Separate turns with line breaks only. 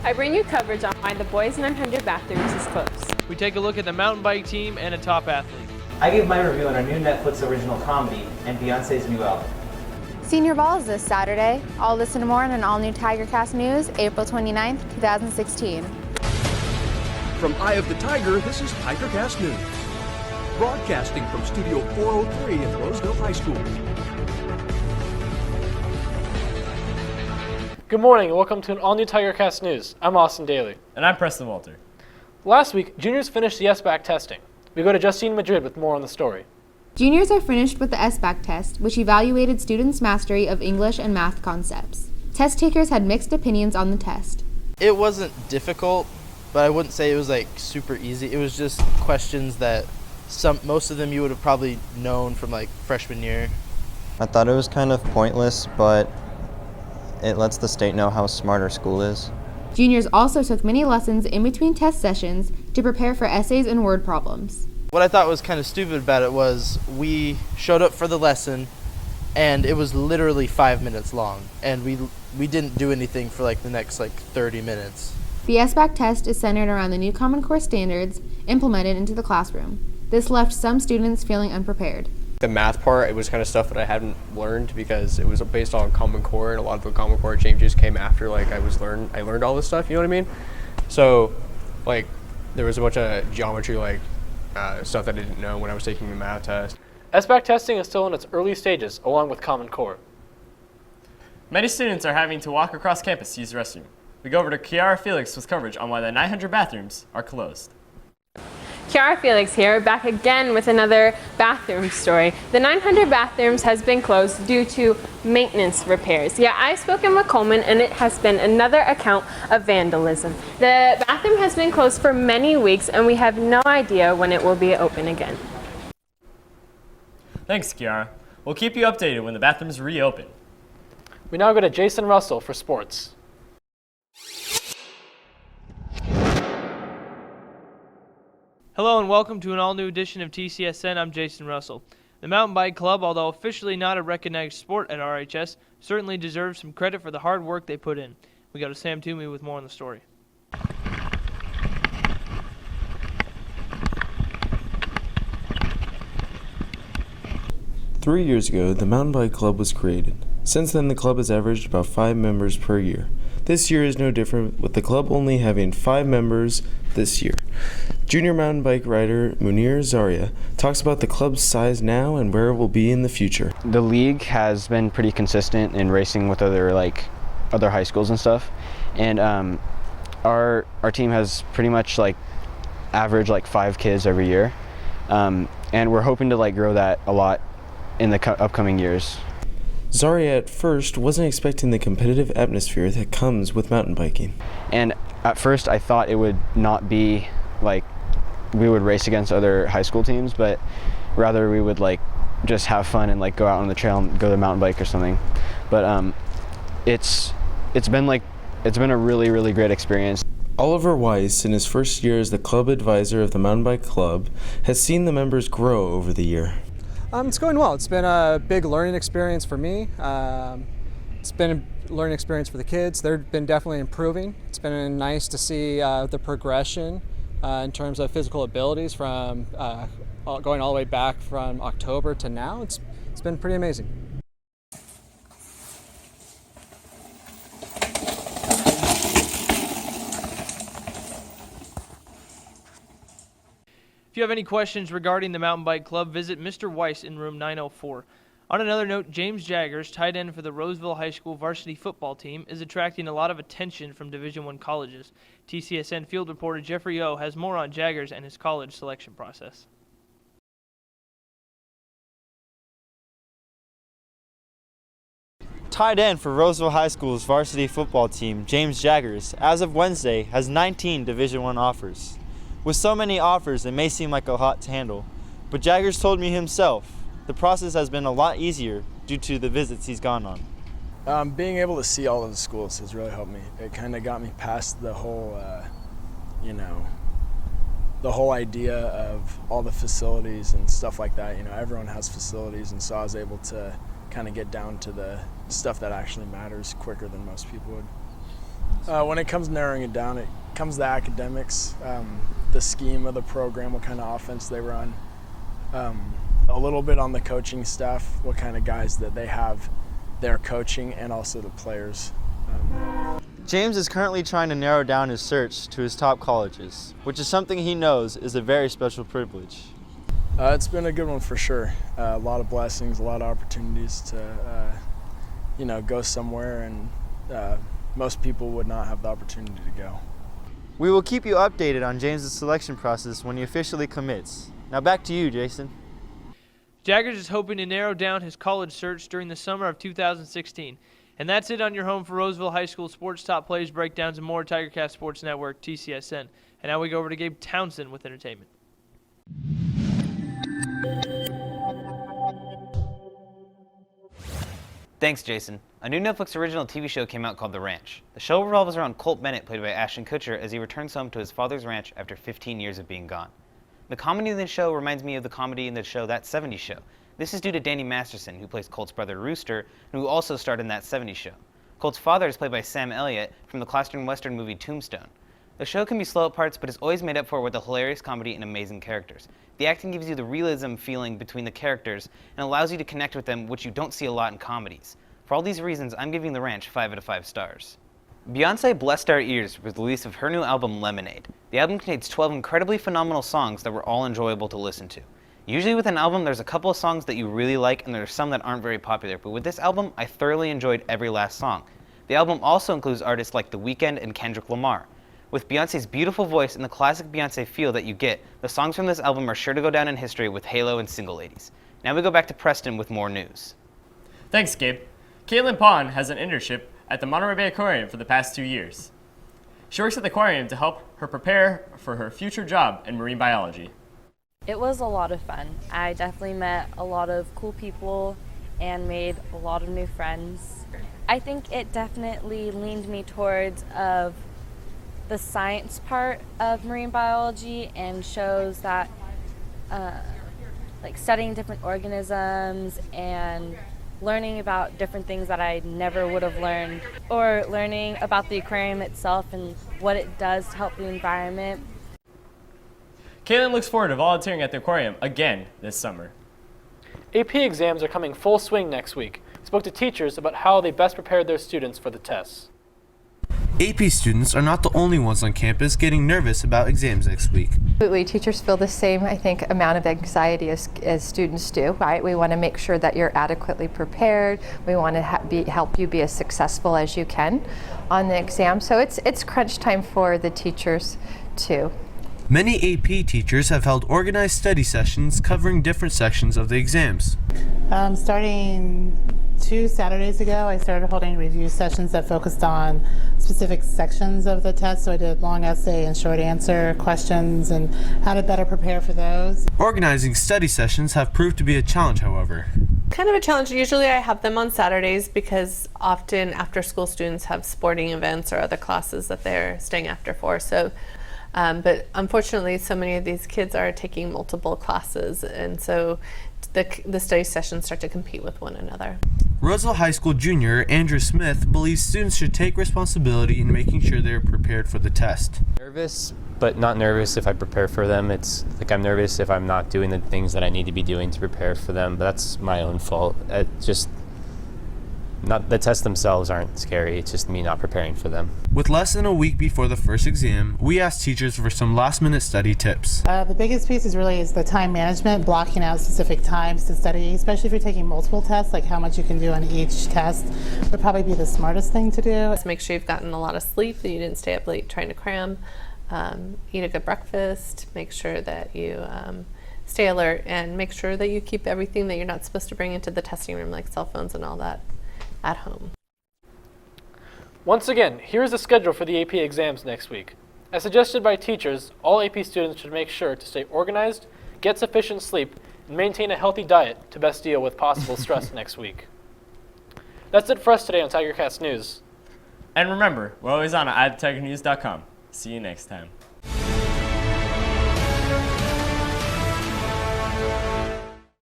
I bring you coverage on why the boys' 900 bathrooms is closed.
We take a look at the mountain bike team and a top athlete.
I give my review on our new Netflix original comedy and BEYONCE's new album.
Senior Ball is this Saturday. I'll listen to more on an all-new TigerCast News, April 29th, 2016.
From Eye of the Tiger, this is TigerCast News. Broadcasting from Studio 403 in Roseville High School.
Good morning and welcome to an all-new TigerCast News. I'm Austin Daly.
And I'm Preston Walter.
Last week, juniors finished the SBAC testing. We go to Justine Madrid with more on the story.
Juniors are finished with the SBAC test, which evaluated students' mastery of English and math concepts. Test takers had mixed opinions on the test.
It wasn't difficult, but I wouldn't say it was like super easy. It was just questions that most of them you would have probably known from like freshman year.
I thought it was kind of pointless, but it lets the state know how smart our school is.
Juniors also took many lessons in between test sessions to prepare for essays and word problems.
What I thought was kind of stupid about it was we showed up for the lesson and it was literally 5 minutes long, and we didn't do anything for like the next 30 minutes.
The SBAC test is centered around the new Common Core standards implemented into the classroom. This left some students feeling unprepared.
The math part, it was kind of stuff that I hadn't learned because it was based on Common Core, and a lot of the Common Core changes came after I learned all this stuff, you know what I mean? So there was a bunch of geometry stuff that I didn't know when I was taking the math test.
SBAC testing is still in its early stages along with Common Core.
Many students are having to walk across campus to use the restroom. We go over to Kiara Felix with coverage on why the 900 bathrooms are closed.
Kiara Felix here, back again with another bathroom story. The 900 bathrooms has been closed due to maintenance repairs. Yeah, I've spoken with Coleman and it has been another account of vandalism. The bathroom has been closed for many weeks and we have no idea when it will be open again.
Thanks, Kiara. We'll keep you updated when the bathrooms reopen.
We now go to Jason Russell for sports. Hello and welcome to an all-new edition of TCSN. I'm Jason Russell. The Mountain Bike Club, although officially not a recognized sport at RHS, certainly deserves some credit for the hard work they put in. We go to Sam Toomey with more on the story.
3 years ago, the Mountain Bike Club was created. Since then, the club has averaged about 5 members per year. This year is no different, with the club only having 5 members this year. Junior mountain bike rider Munir Zaria talks about the club's size now and where it will be in the future.
The league has been pretty consistent in racing with other high schools and stuff, and our team has pretty much average 5 kids every year, and we're hoping to grow that a lot in the upcoming years.
Zaria at first wasn't expecting the competitive atmosphere that comes with mountain biking.
And at first I thought it would not be we would race against other high school teams, but rather we would just have fun and go out on the trail and go to mountain bike or something. But it's been a really great experience.
Oliver Weiss, in his first year as the club advisor of the Mountain Bike Club, has seen the members grow over the year.
It's going well. It's been a big learning experience for me. It's been a learning experience for the kids. They've been definitely improving. It's been nice to see the progression in terms of physical abilities from going all the way back from October to now. It's been pretty amazing.
If you have any questions regarding the Mountain Bike Club, visit Mr. Weiss in room 904. On another note, James Jaggers, tight end for the Roseville High School varsity football team, is attracting a lot of attention from Division I colleges. TCSN field reporter Jeffrey O has more on Jaggers and his college selection process.
Tight end for Roseville High School's varsity football team, James Jaggers, as of Wednesday, has 19 Division I offers. With so many offers, it may seem like a lot to handle, but Jaggers told me himself the process has been a lot easier due to the visits he's gone on.
Being able to see all of the schools has really helped me. It kind of got me past the whole, the whole idea of all the facilities and stuff like that. Everyone has facilities, and so I was able to kind of get down to the stuff that actually matters quicker than most people would. When it comes to narrowing it down, it comes to academics, the scheme of the program, what kind of offense they run, a little bit on the coaching staff, what kind of guys that they have there coaching, and also the players.
James is currently trying to narrow down his search to his top colleges, which is something he knows is a very special privilege.
It's been a good one for sure. A lot of blessings, a lot of opportunities to, go somewhere, and most people would not have the opportunity to go.
We will keep you updated on James's selection process when he officially commits. Now back to you, Jason.
Jaggers is hoping to narrow down his college search during the summer of 2016. And that's it on your home for Roseville High School sports top plays, breakdowns, and more. TigerCast Sports Network, TCSN. And now we go over to Gabe Townsend with entertainment.
Thanks, Jason. A new Netflix original TV show came out called The Ranch. The show revolves around Colt Bennett, played by Ashton Kutcher, as he returns home to his father's ranch after 15 years of being gone. The comedy in the show reminds me of the comedy in the show That 70s Show. This is due to Danny Masterson, who plays Colt's brother Rooster, who also starred in That 70s Show. Colt's father is played by Sam Elliott from the classic western movie Tombstone. The show can be slow at parts, but is always made up for with the hilarious comedy and amazing characters. The acting gives you the realism feeling between the characters and allows you to connect with them, which you don't see a lot in comedies. For all these reasons, I'm giving The Ranch 5 out of 5 stars. Beyonce blessed our ears with the release of her new album Lemonade. The album contains 12 incredibly phenomenal songs that were all enjoyable to listen to. Usually with an album, there's a couple of songs that you really like and there's some that aren't very popular, but with this album, I thoroughly enjoyed every last song. The album also includes artists like The Weeknd and Kendrick Lamar. With Beyonce's beautiful voice and the classic Beyonce feel that you get, the songs from this album are sure to go down in history with Halo and Single Ladies. Now we go back to Preston with more news.
Thanks, Gabe. Caitlin Pond has an internship at the Monterey Bay Aquarium for the past 2 years. She works at the aquarium to help her prepare for her future job in marine biology.
It was a lot of fun. I definitely met a lot of cool people and made a lot of new friends. I think it definitely leaned me towards the science part of marine biology and shows that like studying different organisms and learning about different things that I never would have learned, or learning about the aquarium itself and what it does to help the environment.
Caitlin looks forward to volunteering at the aquarium again this summer.
AP exams are coming full swing next week. We spoke to teachers about how they best prepared their students for the tests.
AP students are not the only ones on campus getting nervous about exams next week.
Absolutely, teachers feel the same, I think, amount of anxiety as students do, right? We want to make sure that you're adequately prepared. We want to help you be as successful as you can on the exam. So it's crunch time for the teachers too.
Many AP teachers have held organized study sessions covering different sections of the exams.
Starting 2 Saturdays ago, I started holding review sessions that focused on specific sections of the test. So I did long essay and short answer questions and how to better prepare for those.
Organizing study sessions have proved to be a challenge, however.
Kind of a challenge. Usually I have them on Saturdays because often after school students have sporting events or other classes that they're staying after for. So, but unfortunately so many of these kids are taking multiple classes, and so the study sessions start to compete with one another.
Roseville High School junior Andrew Smith believes students should take responsibility in making sure they're prepared for the test.
Nervous, but not nervous if I prepare for them. It's like I'm nervous if I'm not doing the things that I need to be doing to prepare for them, but that's my own fault. Not the tests themselves aren't scary, it's just me not preparing for them.
With less than a week before the first exam, we asked teachers for some last-minute study tips.
The biggest piece is the time management, blocking out specific times to study, especially if you're taking multiple tests, like how much you can do on each test would probably be the smartest thing to do.
Just make sure you've gotten a lot of sleep, that you didn't stay up late trying to cram, eat a good breakfast, make sure that you stay alert, and make sure that you keep everything that you're not supposed to bring into the testing room, like cell phones and all that, at home.
Once again, here's the schedule for the AP exams next week. As suggested by teachers, all AP students should make sure to stay organized, get sufficient sleep, and maintain a healthy diet to best deal with possible stress next week. That's it for us today on TigerCast News.
And remember, we're always on at tigernews.com. See you next time.